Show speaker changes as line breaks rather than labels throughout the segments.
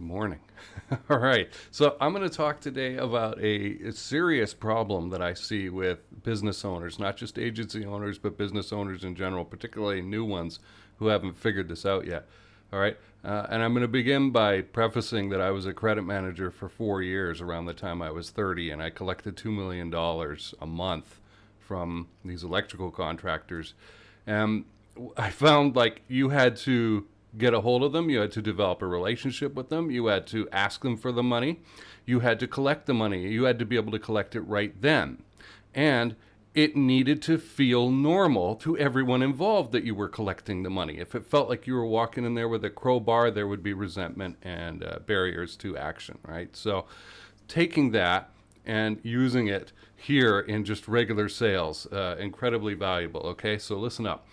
Morning. All right. So I'm going to talk today about a serious problem that I see with business owners, not just agency owners, but business owners in general, particularly new ones who haven't figured this out yet. All right. And I'm going to begin by prefacing that I was a credit manager for 4 years around the time I was 30, and I collected $2 million a month from these electrical contractors. And I found like you had to get a hold of them, you had to develop a relationship with them, you had to ask them for the money, you had to collect the money, you had to be able to collect it right then. And it needed to feel normal to everyone involved that you were collecting the money. If it felt like you were walking in there with a crowbar, there would be resentment and barriers to action, right? So taking that and using it here in just regular sales, incredibly valuable, okay? So listen up.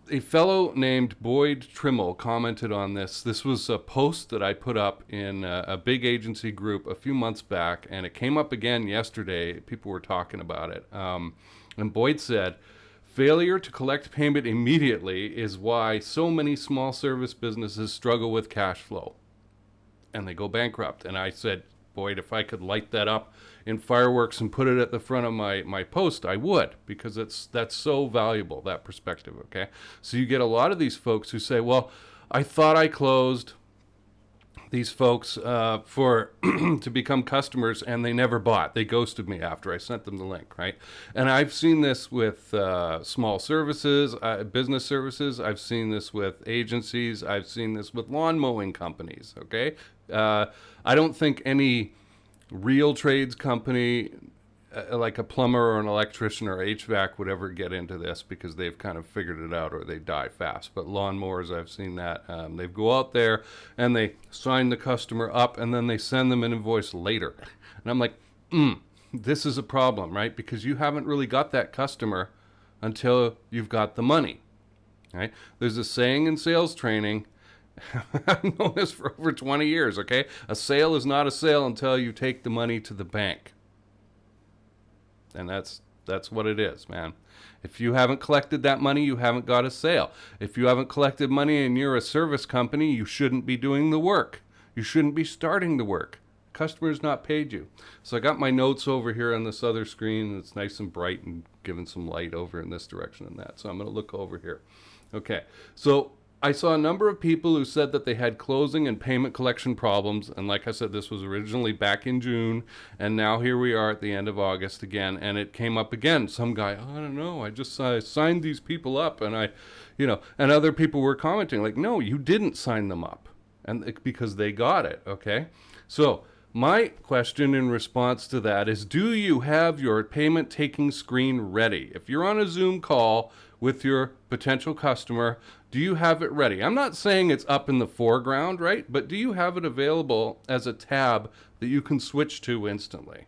A fellow named Boyd Trimmell commented on this. This was a post that I put up in a big agency group a few months back, and it came up again yesterday. People were talking about it. And Boyd said, failure to collect payment immediately is why so many small service businesses struggle with cash flow and they go bankrupt. And I said, Boyd, if I could light that up in fireworks and put it at the front of my post, I would, because that's so valuable, that perspective, okay? So you get a lot of these folks who say, well, I thought I closed these folks for to become customers, and they never bought. They ghosted me after I sent them the link, right? And I've seen this with small services, business services. I've seen this with agencies. I've seen this with lawn mowing companies, okay? I don't think any real trades company like a plumber or an electrician or HVAC would ever get into this because they've kind of figured it out or they die fast. But lawnmowers, I've seen that. They go out there and they sign the customer up and then they send them an invoice later. And I'm like, this is a problem, right? Because you haven't really got that customer until you've got the money, right? There's a saying in sales training, I've known this for over 20 years, okay? A sale is not a sale until you take the money to the bank. And that's what it is, man. If you haven't collected that money, you haven't got a sale. If you haven't collected money and you're a service company, you shouldn't be doing the work. You shouldn't be starting the work. Customer's not paid you. So I got my notes over here on this other screen. It's nice and bright and giving some light over in this direction and that. So I'm going to look over here. Okay, so I saw a number of people who said that they had closing and payment collection problems. And like I said, this was originally back in June. And now here we are at the end of August again. And it came up again. Some guy, I don't know, I just signed these people up. And and other people were commenting like, no, you didn't sign them up. And because they got it, okay? So my question in response to that is, do you have your payment taking screen ready? If you're on a Zoom call with your potential customer, do you have it ready? I'm not saying it's up in the foreground, right? But do you have it available as a tab that you can switch to instantly?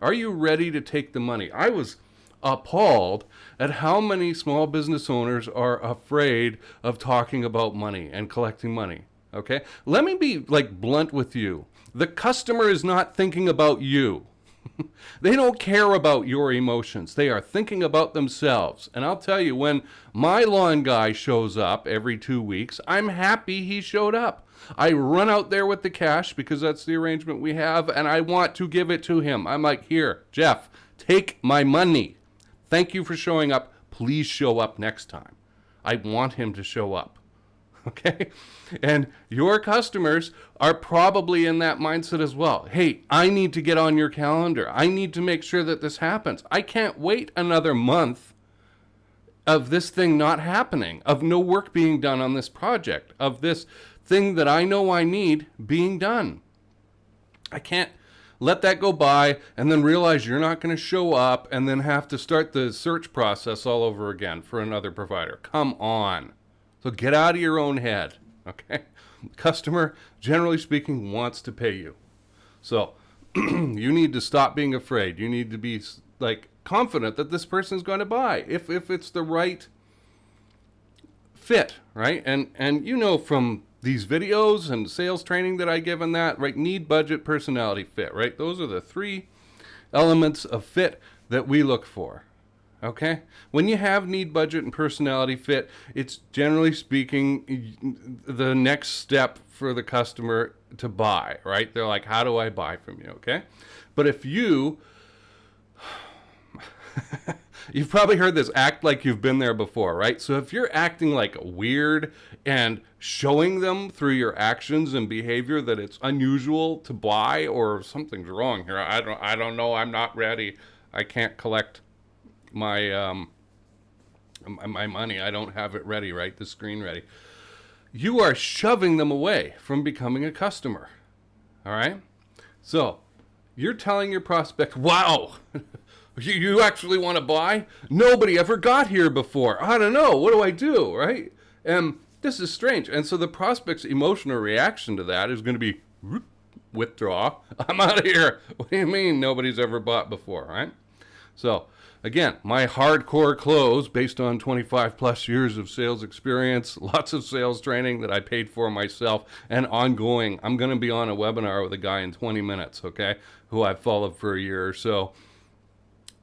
Are you ready to take the money? I was appalled at how many small business owners are afraid of talking about money and collecting money, okay? Let me be like blunt with you. The customer is not thinking about you. They don't care about your emotions. They are thinking about themselves. And I'll tell you, when my lawn guy shows up every 2 weeks, I'm happy he showed up. I run out there with the cash because that's the arrangement we have, and I want to give it to him. I'm like, here, Jeff, take my money. Thank you for showing up. Please show up next time. I want him to show up. Okay? And your customers are probably in that mindset as well. Hey, I need to get on your calendar. I need to make sure that this happens. I can't wait another month of this thing not happening, of no work being done on this project, of this thing that I know I need being done. I can't let that go by and then realize you're not going to show up and then have to start the search process all over again for another provider. Come on. So get out of your own head, okay? The customer, generally speaking, wants to pay you. So you need to stop being afraid. You need to be like confident that this person is going to buy if it's the right fit, right? And you know from these videos and sales training that I give on that, right? Need, budget, personality, fit, right? Those are the three elements of fit that we look for. Okay? When you have need, budget, and personality fit, it's generally speaking the next step for the customer to buy, right? They're like, how do I buy from you, okay? But if you've probably heard this, act like you've been there before, right? So if you're acting like weird and showing them through your actions and behavior that it's unusual to buy or something's wrong here, I don't know, I'm not ready, I can't collect my my money, I don't have it ready, right? The screen ready. You are shoving them away from becoming a customer, all right? So you're telling your prospect, wow, you actually want to buy? Nobody ever got here before. I don't know. What do I do, right? And this is strange. And so the prospect's emotional reaction to that is going to be, withdraw. I'm out of here. What do you mean nobody's ever bought before, right? So again, my hardcore close based on 25 plus years of sales experience, lots of sales training that I paid for myself, and ongoing. I'm going to be on a webinar with a guy in 20 minutes, okay, who I've followed for a year or so.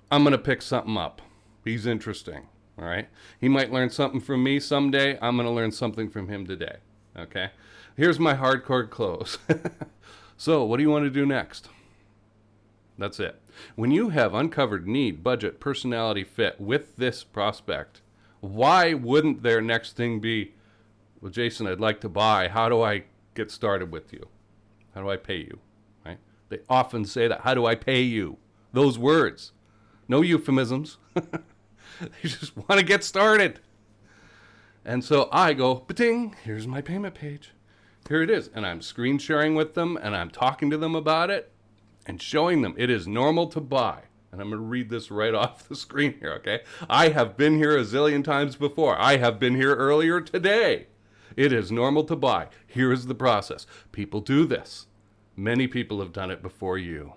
I'm going to pick something up. He's interesting, all right? He might learn something from me someday. I'm going to learn something from him today, okay? Here's my hardcore close. So what do you want to do next? That's it. When you have uncovered need, budget, personality fit with this prospect, why wouldn't their next thing be, well, Jason, I'd like to buy. How do I get started with you? How do I pay you? Right? They often say that. How do I pay you? Those words. No euphemisms. They just want to get started. And so I go, ba-ding, here's my payment page. Here it is. And I'm screen sharing with them, and I'm talking to them about it and showing them it is normal to buy. And I'm going to read this right off the screen here, okay? I have been here a zillion times before. I have been here earlier today. It is normal to buy. Here is the process. People do this. Many people have done it before you.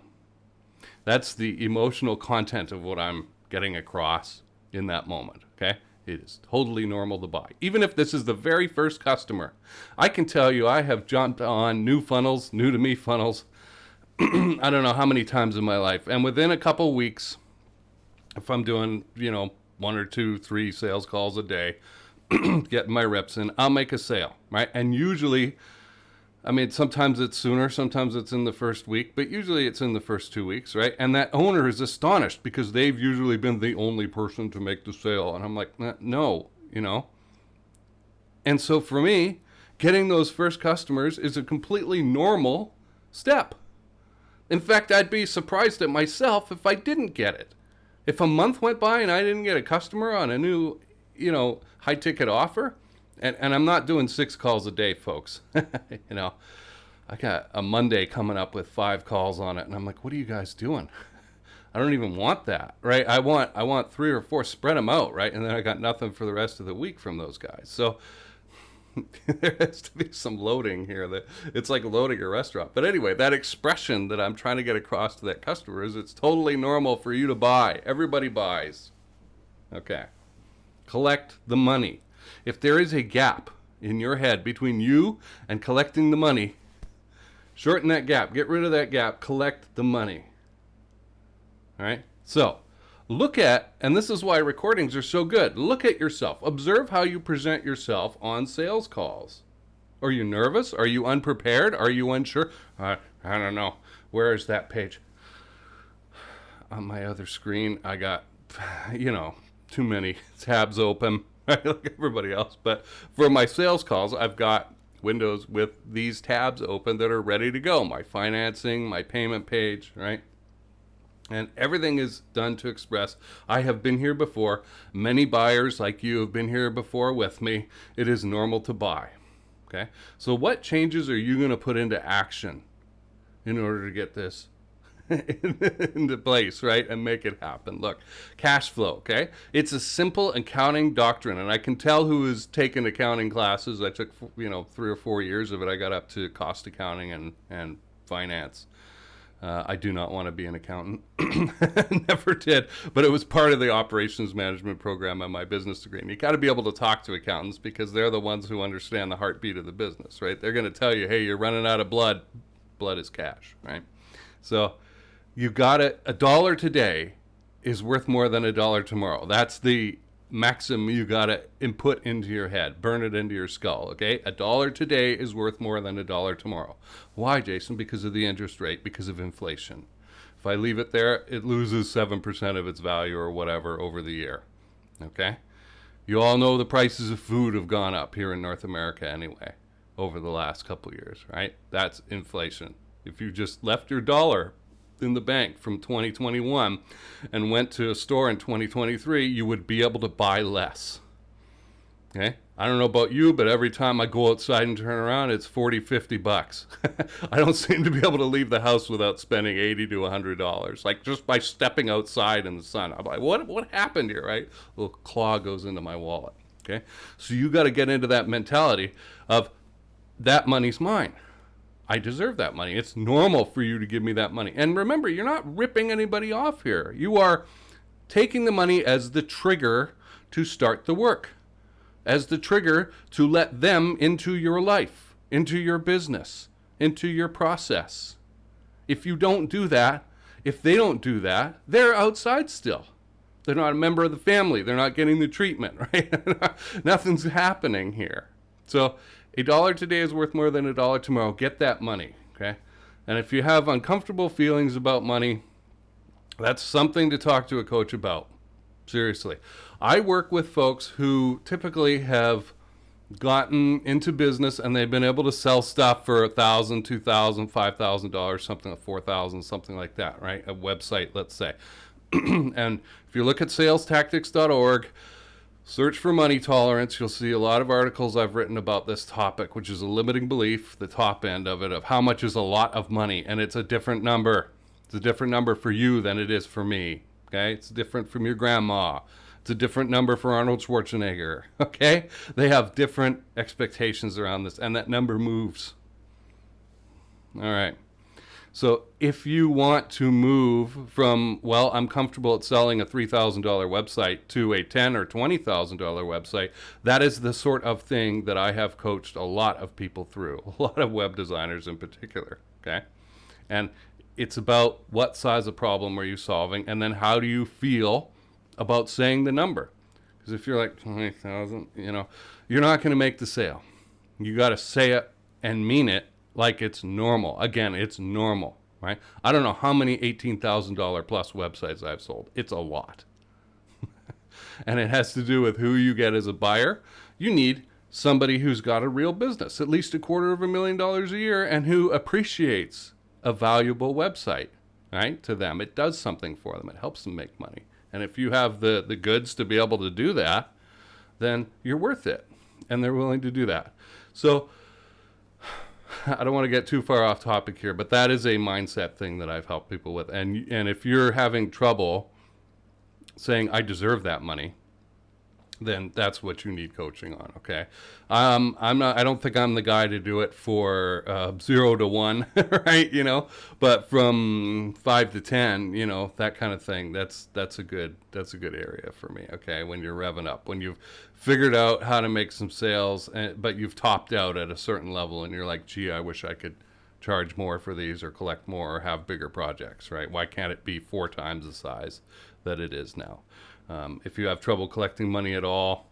That's the emotional content of what I'm getting across in that moment, okay? It is totally normal to buy. Even if this is the very first customer, I can tell you I have jumped on new funnels, new to me funnels, I don't know how many times in my life. And within a couple weeks, if I'm doing, 1 or 2, 3 sales calls a day, getting my reps in, I'll make a sale, right? And usually, sometimes it's sooner, sometimes it's in the first week, but usually it's in the first 2 weeks, right? And that owner is astonished because they've usually been the only person to make the sale. And I'm like, no, And so for me, getting those first customers is a completely normal step. In fact, I'd be surprised at myself if I didn't get it. If a month went by and I didn't get a customer on a new, high ticket offer, and I'm not doing 6 calls a day, folks. I got a Monday coming up with 5 calls on it, and I'm like, what are you guys doing? I don't even want that, right? I want 3 or 4, spread them out, right? And then I got nothing for the rest of the week from those guys. So there has to be some loading here. That it's like loading a restaurant. But anyway, that expression that I'm trying to get across to that customer is it's totally normal for you to buy. Everybody buys. Okay. Collect the money. If there is a gap in your head between you and collecting the money, shorten that gap. Get rid of that gap. Collect the money. All right? So, look at, and this is why recordings are so good, look at yourself. Observe how you present yourself on sales calls. Are you nervous? Are you unprepared? Are you unsure? I don't know. Where is that page? On my other screen, I got, too many tabs open, like everybody else. But for my sales calls, I've got windows with these tabs open that are ready to go. My financing, my payment page, right? And everything is done to express, I have been here before. Many buyers like you have been here before with me. It is normal to buy. Okay? So what changes are you going to put into action in order to get this into place, right? And make it happen. Look, cash flow, okay? It's a simple accounting doctrine. And I can tell who has taken accounting classes. I took, 3 or 4 years of it. I got up to cost accounting and finance. I do not want to be an accountant. Never did. But it was part of the operations management program on my business degree. And you got to be able to talk to accountants because they're the ones who understand the heartbeat of the business, right? They're going to tell you, hey, you're running out of blood. Blood is cash, right? So you got it. $1 today is worth more than $1 tomorrow. That's the maxim you got to input into your head, burn it into your skull, okay? A dollar today is worth more than a dollar tomorrow. Why, Jason? Because of the interest rate, because of inflation. If I leave it there, it loses 7% of its value or whatever over the year, okay? You all know the prices of food have gone up here in North America anyway over the last couple of years, right? That's inflation. If you just left your dollar in the bank from 2021 and went to a store in 2023, you would be able to buy less. Okay? I don't know about you, but every time I go outside and turn around, it's 40, 50 bucks. I don't seem to be able to leave the house without spending $80 to $100, like just by stepping outside in the sun. I'm like, what happened here, right? A little claw goes into my wallet. Okay? So you got to get into that mentality of that money's mine. I deserve that money. It's normal for you to give me that money. And remember, you're not ripping anybody off here. You are taking the money as the trigger to start the work, as the trigger to let them into your life, into your business, into your process. If you don't do that, if they don't do that, they're outside still. They're not a member of the family. They're not getting the treatment, right? Nothing's happening here. So a dollar today is worth more than a dollar tomorrow. Get that money, okay? And if you have uncomfortable feelings about money, that's something to talk to a coach about. Seriously. I work with folks who typically have gotten into business and they've been able to sell stuff for $1,000, $2,000, $5,000, something like $4,000, something like that, right? A website, let's say. And if you look at salestactics.org, search for money tolerance, you'll see a lot of articles I've written about this topic, which is a limiting belief, the top end of it, of how much is a lot of money. And it's a different number. It's a different number for you than it is for me. Okay? It's different from your grandma. It's a different number for Arnold Schwarzenegger. Okay? They have different expectations around this, and that number moves. All right. So if you want to move from, well, I'm comfortable at selling a $3,000 website to a $10,000 or $20,000 website, that is the sort of thing that I have coached a lot of people through, a lot of web designers in particular, okay? And it's about what size of problem are you solving, and then how do you feel about saying the number? Because if you're like 20,000, you're not going to make the sale. You got to say it and mean it like it's normal. Again, it's normal, right? I don't know how many $18,000 plus websites I've sold. It's a lot. And it has to do with who you get as a buyer. You need somebody who's got a real business, at least $250,000 a year, and who appreciates a valuable website, right? To them, it does something for them. It helps them make money. And if you have the goods to be able to do that, then you're worth it. And they're willing to do that. So I don't want to get too far off topic here, but that is a mindset thing that I've helped people with. And if you're having trouble saying, I deserve that money, then that's what you need coaching on, okay? I don't think I'm the guy to do it for 0 to 1, right? But from 5 to 10, that kind of thing, that's a good area for me, okay? When you're revving up, when you've figured out how to make some sales, but you've topped out at a certain level and you're like, gee, I wish I could charge more for these or collect more or have bigger projects, right? Why can't it be 4 times the size that it is now? If you have trouble collecting money at all,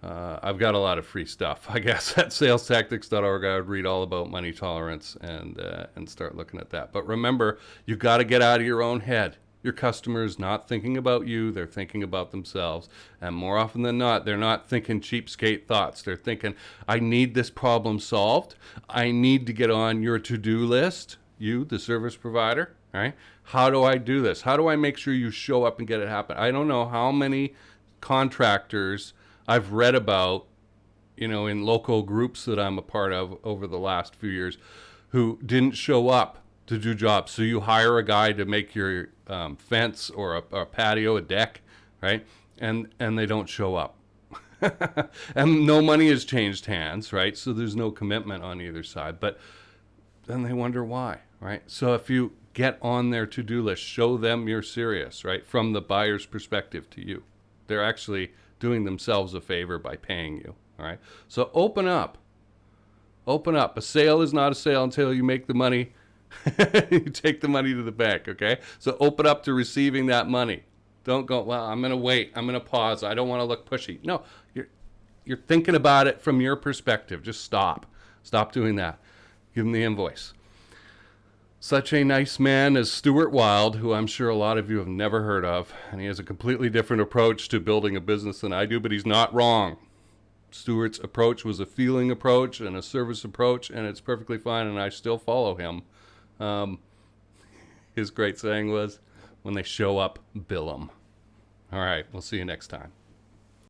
I've got a lot of free stuff, I guess, at salestactics.org. I would read all about money tolerance and start looking at that. But remember, you got to get out of your own head. Your customer's not thinking about you. They're thinking about themselves. And more often than not, they're not thinking cheapskate thoughts. They're thinking, I need this problem solved. I need to get on your to-do list, you, the service provider. Right? How do I do this? How do I make sure you show up and get it happen? I don't know how many contractors I've read about, in local groups that I'm a part of over the last few years who didn't show up to do jobs. So you hire a guy to make your fence or a patio, a deck, right? And they don't show up. And no money has changed hands, right? So there's no commitment on either side. But then they wonder why, right? So if you get on their to-do list, show them you're serious, right? From the buyer's perspective to you. They're actually doing themselves a favor by paying you, all right? So open up. Open up. A sale is not a sale until you make the money. You take the money to the bank, okay? So open up to receiving that money, Don't go, well, I'm going to wait. I'm going to pause. I don't want to look pushy. No, you're thinking about it from your perspective. Just stop. Stop doing that. Give him the invoice. Such a nice man as Stuart Wilde, who I'm sure a lot of you have never heard of, and he has a completely different approach to building a business than I do, but he's not wrong. Stuart's approach was a feeling approach and a service approach, and it's perfectly fine, and I still follow him. His great saying was, when they show up, bill them. All right, we'll see you next time.